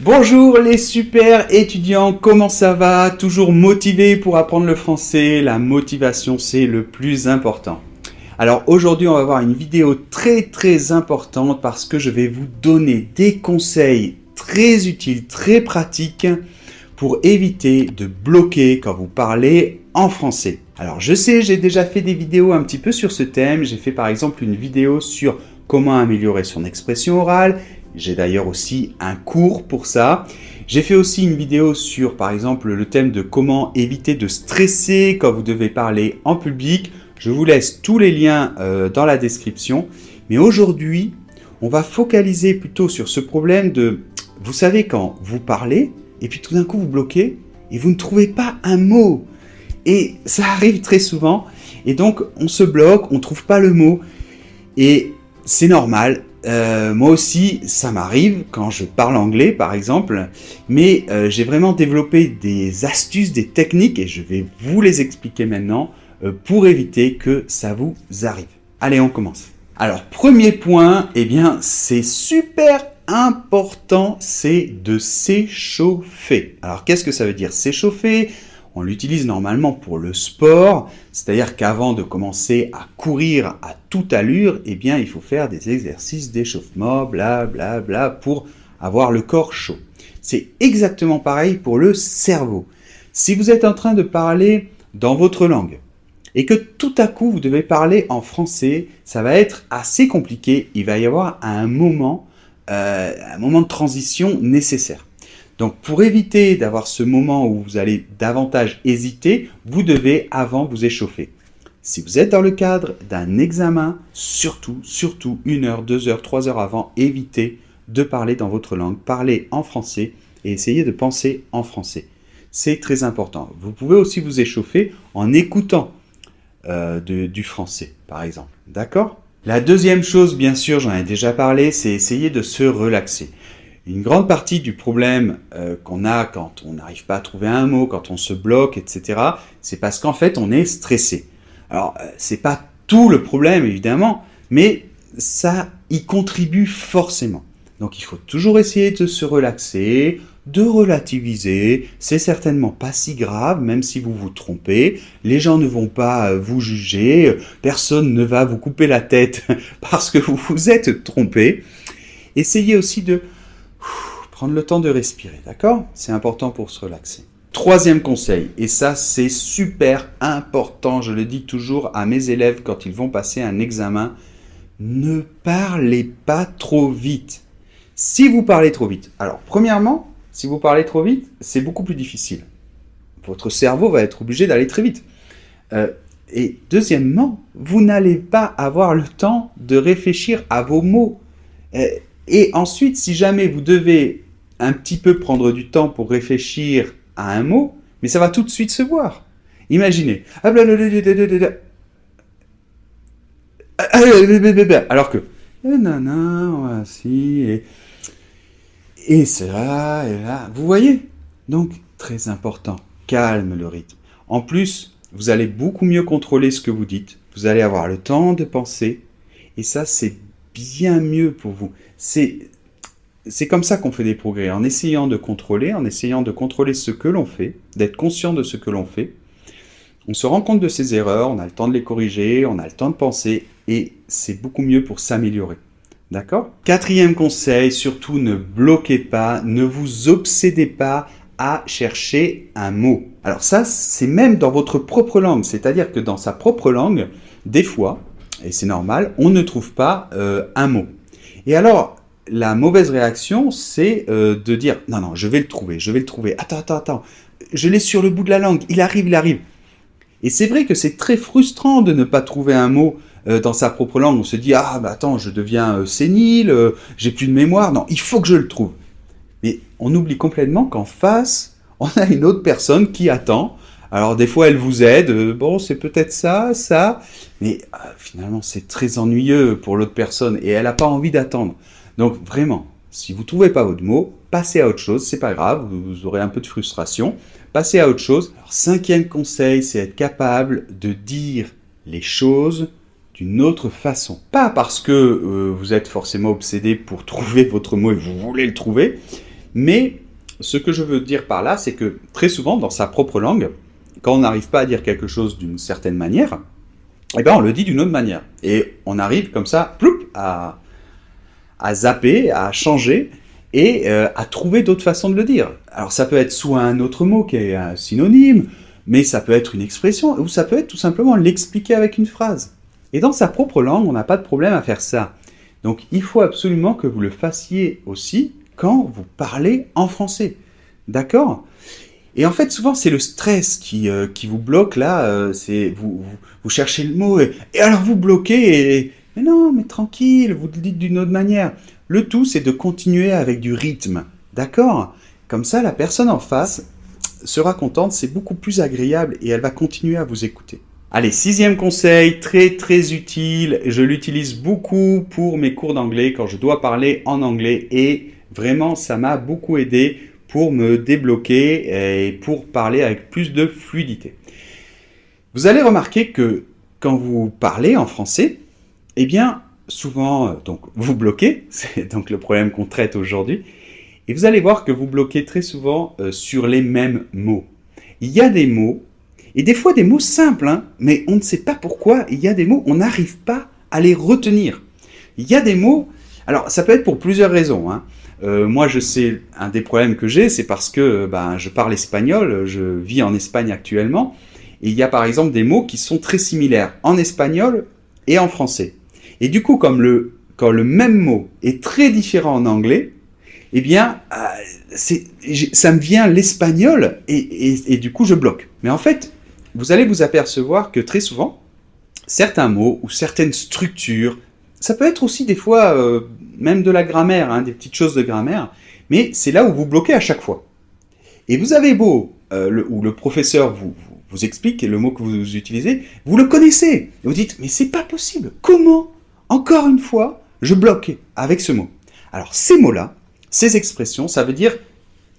Bonjour les super étudiants, comment ça va? Toujours motivé pour apprendre le français? La motivation, c'est le plus important. Alors aujourd'hui, on va voir une vidéo très importante parce que je vais vous donner des conseils très utiles, très pratiques pour éviter de bloquer quand vous parlez en français. Alors je sais, j'ai déjà fait des vidéos un petit peu sur ce thème. J'ai fait par exemple une vidéo sur comment améliorer son expression orale. J'ai d'ailleurs aussi un cours pour ça. J'ai fait aussi une vidéo sur par exemple le thème de comment éviter de stresser quand vous devez parler en public. Je vous laisse tous les liens dans la description. Mais aujourd'hui, on va focaliser plutôt sur ce problème de, vous savez, quand vous parlez et puis tout d'un coup vous bloquez et vous ne trouvez pas un mot. Et ça arrive très souvent. Et donc on se bloque, on ne trouve pas le mot. Et c'est normal. Moi aussi, ça m'arrive quand je parle anglais, par exemple, mais j'ai vraiment développé des astuces, des techniques, et je vais vous les expliquer maintenant pour éviter que ça vous arrive. Allez, on commence. Alors, premier point, eh bien, c'est super important, c'est de s'échauffer. Alors, qu'est-ce que ça veut dire s'échauffer ? On l'utilise normalement pour le sport, c'est-à-dire qu'avant de commencer à courir à toute allure, eh bien, il faut faire des exercices d'échauffement, bla, pour avoir le corps chaud. C'est exactement pareil pour le cerveau. Si vous êtes en train de parler dans votre langue et que tout à coup vous devez parler en français, ça va être assez compliqué. Il va y avoir un moment de transition nécessaire. Donc pour éviter d'avoir ce moment où vous allez davantage hésiter, vous devez avant vous échauffer. Si vous êtes dans le cadre d'un examen, surtout 1 heure, 2 heures, 3 heures avant, évitez de parler dans votre langue, parlez en français et essayez de penser en français. C'est très important. Vous pouvez aussi vous échauffer en écoutant du français, par exemple. D'accord ? La deuxième chose, bien sûr, j'en ai déjà parlé, c'est essayer de se relaxer. Une grande partie du problème qu'on a quand on n'arrive pas à trouver un mot, quand on se bloque, etc., c'est parce qu'en fait, on est stressé. Alors, c'est pas tout le problème, évidemment, mais ça y contribue forcément. Donc, il faut toujours essayer de se relaxer, de relativiser. C'est certainement pas si grave, même si vous vous trompez. Les gens ne vont pas vous juger. Personne ne va vous couper la tête parce que vous vous êtes trompé. Essayez aussi de prendre le temps de respirer, d'accord ? C'est important pour se relaxer. Troisième conseil, et ça c'est super important, je le dis toujours à mes élèves quand ils vont passer un examen, ne parlez pas trop vite. Si vous parlez trop vite, alors premièrement, si vous parlez trop vite, c'est beaucoup plus difficile. Votre cerveau va être obligé d'aller très vite. Et deuxièmement, vous n'allez pas avoir le temps de réfléchir à vos mots. Et ensuite, si jamais vous devez un petit peu prendre du temps pour réfléchir à un mot, mais ça va tout de suite se voir. Imaginez. Alors que, voici, et cela, et là. Vous voyez ? Donc, très important, calme le rythme. En plus, vous allez beaucoup mieux contrôler ce que vous dites. Vous allez avoir le temps de penser. Et ça, c'est bien mieux pour vous. C'est comme ça qu'on fait des progrès, en essayant de contrôler ce que l'on fait, d'être conscient de ce que l'on fait. On se rend compte de ses erreurs, on a le temps de les corriger, on a le temps de penser, et c'est beaucoup mieux pour s'améliorer. D'accord ? Quatrième conseil, surtout ne bloquez pas, ne vous obsédez pas à chercher un mot. Alors ça, c'est même dans votre propre langue, c'est-à-dire que dans sa propre langue, des fois, et c'est normal, on ne trouve pas un mot. Et alors, la mauvaise réaction, c'est de dire « Non, je vais le trouver, attends, je l'ai sur le bout de la langue, il arrive. » Et c'est vrai que c'est très frustrant de ne pas trouver un mot dans sa propre langue. On se dit « Ah, attends, je deviens sénile, j'ai plus de mémoire. Non, il faut que je le trouve. » Mais on oublie complètement qu'en face, on a une autre personne qui attend. Alors des fois, elle vous aide. Bon, c'est peut-être ça. Mais finalement, c'est très ennuyeux pour l'autre personne et elle n'a pas envie d'attendre. Donc vraiment, si vous ne trouvez pas votre mot, passez à autre chose, c'est pas grave, vous aurez un peu de frustration, passez à autre chose. Alors, cinquième conseil, c'est être capable de dire les choses d'une autre façon. Pas parce que vous êtes forcément obsédé pour trouver votre mot et vous voulez le trouver, Mais ce que je veux dire par là, c'est que très souvent, dans sa propre langue, quand on n'arrive pas à dire quelque chose d'une certaine manière, eh ben on le dit d'une autre manière. Et on arrive comme ça, ploup, à zapper, à changer et à trouver d'autres façons de le dire. Alors ça peut être soit un autre mot qui est un synonyme, mais ça peut être une expression, ou ça peut être tout simplement l'expliquer avec une phrase. Et dans sa propre langue, on n'a pas de problème à faire ça. Donc il faut absolument que vous le fassiez aussi quand vous parlez en français. D'accord ? Et en fait, souvent, c'est le stress qui vous bloque là. C'est vous cherchez le mot et alors vous bloquez. Mais non, mais tranquille, vous le dites d'une autre manière. Le tout, c'est de continuer avec du rythme. D'accord ? Comme ça, la personne en face sera contente, c'est beaucoup plus agréable et elle va continuer à vous écouter. Allez, 6e conseil, très très utile. Je l'utilise beaucoup pour mes cours d'anglais quand je dois parler en anglais et vraiment, ça m'a beaucoup aidé pour me débloquer et pour parler avec plus de fluidité. Vous allez remarquer que quand vous parlez en français, eh bien, souvent, donc, vous bloquez, c'est donc le problème qu'on traite aujourd'hui, et vous allez voir que vous bloquez très souvent sur les mêmes mots. Il y a des mots, et des fois des mots simples, hein, mais on ne sait pas pourquoi, il y a des mots, on n'arrive pas à les retenir. Il y a des mots, alors ça peut être pour plusieurs raisons, hein. Moi, je sais, un des problèmes que j'ai, c'est parce que je parle espagnol, je vis en Espagne actuellement, et il y a par exemple des mots qui sont très similaires en espagnol et en français. Et du coup, quand le même mot est très différent en anglais, eh bien, ça me vient l'espagnol et du coup, je bloque. Mais en fait, vous allez vous apercevoir que très souvent, certains mots ou certaines structures, ça peut être aussi des fois même de la grammaire, hein, des petites choses de grammaire, mais c'est là où vous bloquez à chaque fois. Et vous avez beau, où le professeur vous explique le mot que vous utilisez, vous le connaissez. Et vous dites, mais c'est pas possible. Comment, encore une fois, je bloque avec ce mot? Alors ces mots-là, ces expressions, ça veut dire,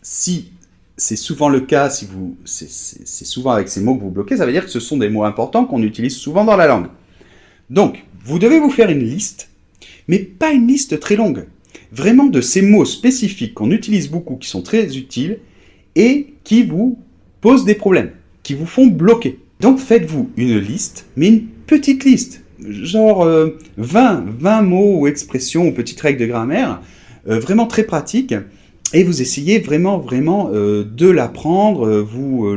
si c'est souvent le cas, si c'est souvent avec ces mots que vous bloquez, ça veut dire que ce sont des mots importants qu'on utilise souvent dans la langue. Donc, vous devez vous faire une liste, mais pas une liste très longue. Vraiment de ces mots spécifiques qu'on utilise beaucoup, qui sont très utiles et qui vous posent des problèmes, qui vous font bloquer. Donc faites-vous une liste, mais une petite liste, genre 20 mots ou expressions ou petites règles de grammaire, vraiment très pratiques, et vous essayez vraiment de l'apprendre, vous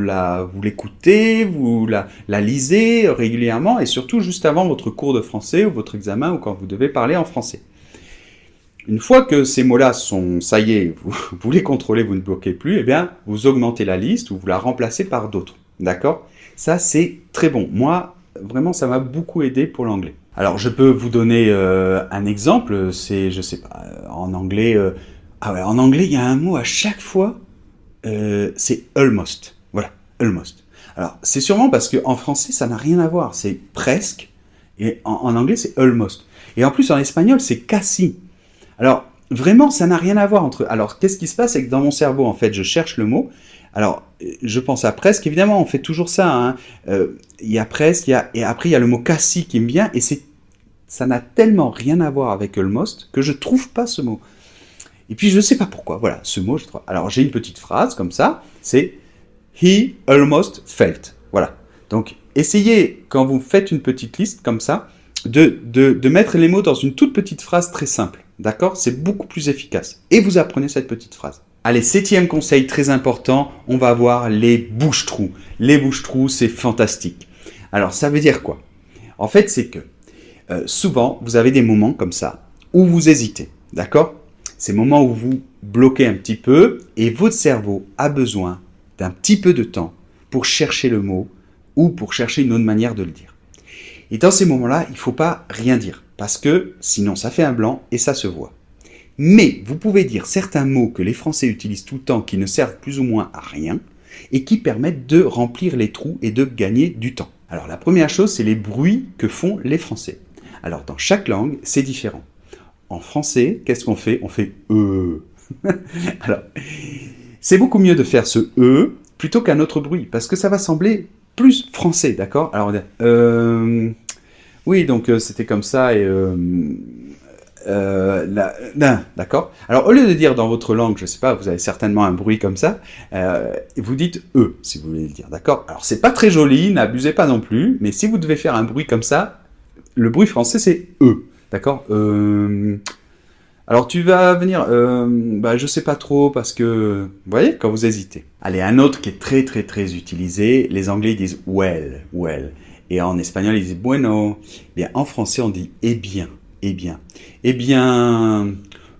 l'écoutez, vous la lisez régulièrement, et surtout juste avant votre cours de français ou votre examen ou quand vous devez parler en français. Une fois que ces mots-là sont, ça y est, vous les contrôlez, vous ne bloquez plus, eh bien, vous augmentez la liste ou vous la remplacez par d'autres. D'accord ? Ça, c'est très bon. Moi, vraiment, ça m'a beaucoup aidé pour l'anglais. Alors, je peux vous donner un exemple. C'est, je sais pas, en anglais... en anglais, il y a un mot à chaque fois, c'est almost. Voilà, almost. Alors, c'est sûrement parce qu'en français, ça n'a rien à voir. C'est presque. Et en anglais, c'est almost. Et en plus, en espagnol, c'est casi. Alors, vraiment, ça n'a rien à voir entre... Alors, qu'est-ce qui se passe? C'est que dans mon cerveau, en fait, je cherche le mot. Alors, je pense à presque. Évidemment, on fait toujours ça. Hein. Il y a presque, et après, il y a le mot casi qui me vient. Et ça n'a tellement rien à voir avec almost que je ne trouve pas ce mot. Et puis, je ne sais pas pourquoi. Voilà, ce mot, je trouve... Alors, j'ai une petite phrase comme ça. C'est « He almost felt ». Voilà. Donc, essayez, quand vous faites une petite liste comme ça, de mettre les mots dans une toute petite phrase très simple. D'accord? C'est beaucoup plus efficace. Et vous apprenez cette petite phrase. Allez, 7e conseil très important, on va voir les bouche-trous. Les bouche-trous, c'est fantastique. Alors, ça veut dire quoi? En fait, c'est que souvent, vous avez des moments comme ça où vous hésitez. D'accord? Ces moments où vous bloquez un petit peu et votre cerveau a besoin d'un petit peu de temps pour chercher le mot ou pour chercher une autre manière de le dire. Et dans ces moments-là, il ne faut pas rien dire parce que sinon ça fait un blanc et ça se voit. Mais vous pouvez dire certains mots que les Français utilisent tout le temps qui ne servent plus ou moins à rien et qui permettent de remplir les trous et de gagner du temps. Alors la première chose, c'est les bruits que font les Français. Alors dans chaque langue, c'est différent. En français, qu'est-ce qu'on fait? On fait « Alors, c'est beaucoup mieux de faire ce « plutôt qu'un autre bruit, parce que ça va sembler plus français, d'accord? Alors, on dit oui, donc c'était comme ça, et d'accord. Alors, au lieu de dire dans votre langue, je sais pas, vous avez certainement un bruit comme ça, vous dites « e » si vous voulez le dire, d'accord. Alors, c'est pas très joli, n'abusez pas non plus, mais si vous devez faire un bruit comme ça, le bruit français, c'est « e », d'accord. Alors, tu vas venir, je sais pas trop, parce que, vous voyez, quand vous hésitez. Allez, un autre qui est très, très, très utilisé, les Anglais disent « well », « well », et en espagnol, ils disent « bueno ». Bien, en français, on dit « eh bien ». Eh bien. Eh bien,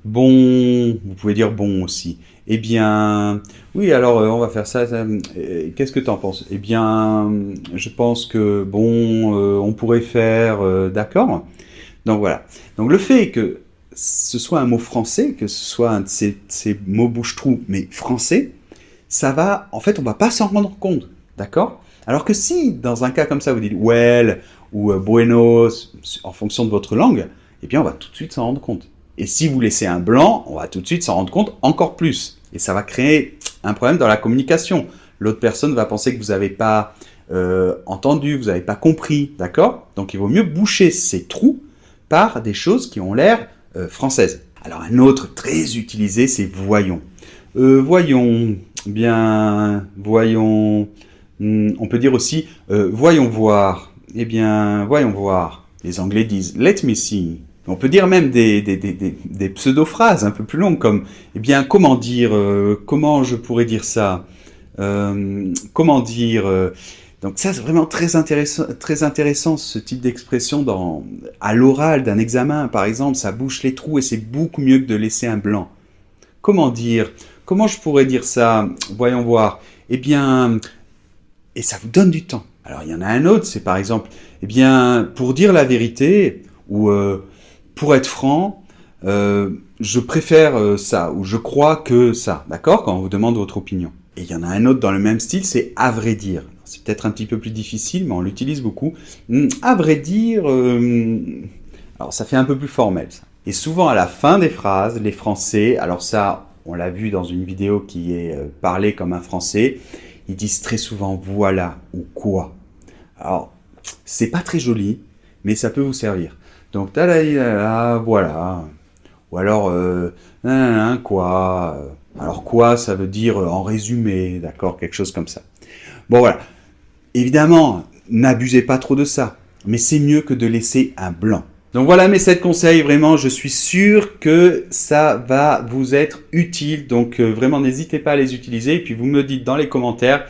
bon, vous pouvez dire bon aussi. Eh bien, oui, alors on va faire ça. Qu'est-ce que tu en penses? Eh bien, je pense que bon, on pourrait faire, d'accord? Donc voilà. Donc le fait que ce soit un mot français, que ce soit un de ces mots bouche-trou, mais français, ça va, en fait, on va pas s'en rendre compte, d'accord? Alors que si, dans un cas comme ça, vous dites well ou buenos, en fonction de votre langue, eh bien, on va tout de suite s'en rendre compte. Et si vous laissez un blanc, on va tout de suite s'en rendre compte encore plus. Et ça va créer un problème dans la communication. L'autre personne va penser que vous n'avez pas entendu, vous n'avez pas compris, d'accord? Donc, il vaut mieux boucher ces trous par des choses qui ont l'air françaises. Alors, un autre très utilisé, c'est voyons. Voyons, bien, voyons, on peut dire aussi voyons voir. Eh bien, voyons voir. Les Anglais disent let me see. On peut dire même des pseudo-phrases un peu plus longues comme eh bien, comment dire, comment je pourrais dire ça, comment dire. Donc ça, c'est vraiment très intéressant ce type d'expression à l'oral d'un examen, par exemple. Ça bouche les trous et c'est beaucoup mieux que de laisser un blanc. Comment dire? Comment je pourrais dire ça? Voyons voir. Eh bien, et ça vous donne du temps. Alors, il y en a un autre, c'est par exemple, eh bien, pour dire la vérité, ou pour être franc, je préfère ça, ou je crois que ça, d'accord? Quand on vous demande votre opinion. Et il y en a un autre dans le même style, c'est à vrai dire. C'est peut-être un petit peu plus difficile, mais on l'utilise beaucoup. À vrai dire, alors ça fait un peu plus formel, ça. Et souvent, à la fin des phrases, les Français, alors ça, on l'a vu dans une vidéo qui est parlée comme un Français, ils disent très souvent « voilà » ou « quoi ». Alors, c'est pas très joli, mais ça peut vous servir. Donc, voilà. Ou alors, quoi. Alors, quoi, ça veut dire en résumé, d'accord, quelque chose comme ça. Bon, voilà. Évidemment, n'abusez pas trop de ça, mais c'est mieux que de laisser un blanc. Donc voilà mes 7 conseils, vraiment, je suis sûr que ça va vous être utile. Donc vraiment, n'hésitez pas à les utiliser. Et puis vous me dites dans les commentaires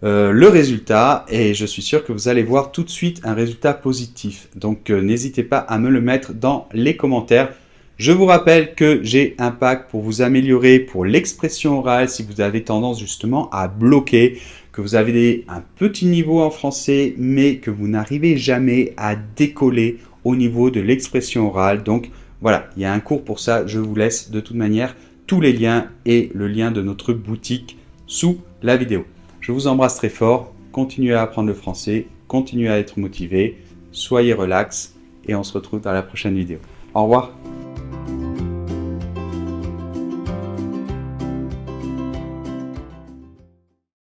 le résultat. Et je suis sûr que vous allez voir tout de suite un résultat positif. Donc n'hésitez pas à me le mettre dans les commentaires. Je vous rappelle que j'ai un pack pour vous améliorer pour l'expression orale si vous avez tendance justement à bloquer, que vous avez un petit niveau en français, mais que vous n'arrivez jamais à décoller au niveau de l'expression orale. Donc voilà, il y a un cours pour ça. Je vous laisse de toute manière tous les liens et le lien de notre boutique sous la vidéo. Je vous embrasse très fort. Continuez à apprendre le français, continuez à être motivé, soyez relax et on se retrouve dans la prochaine vidéo. Au revoir.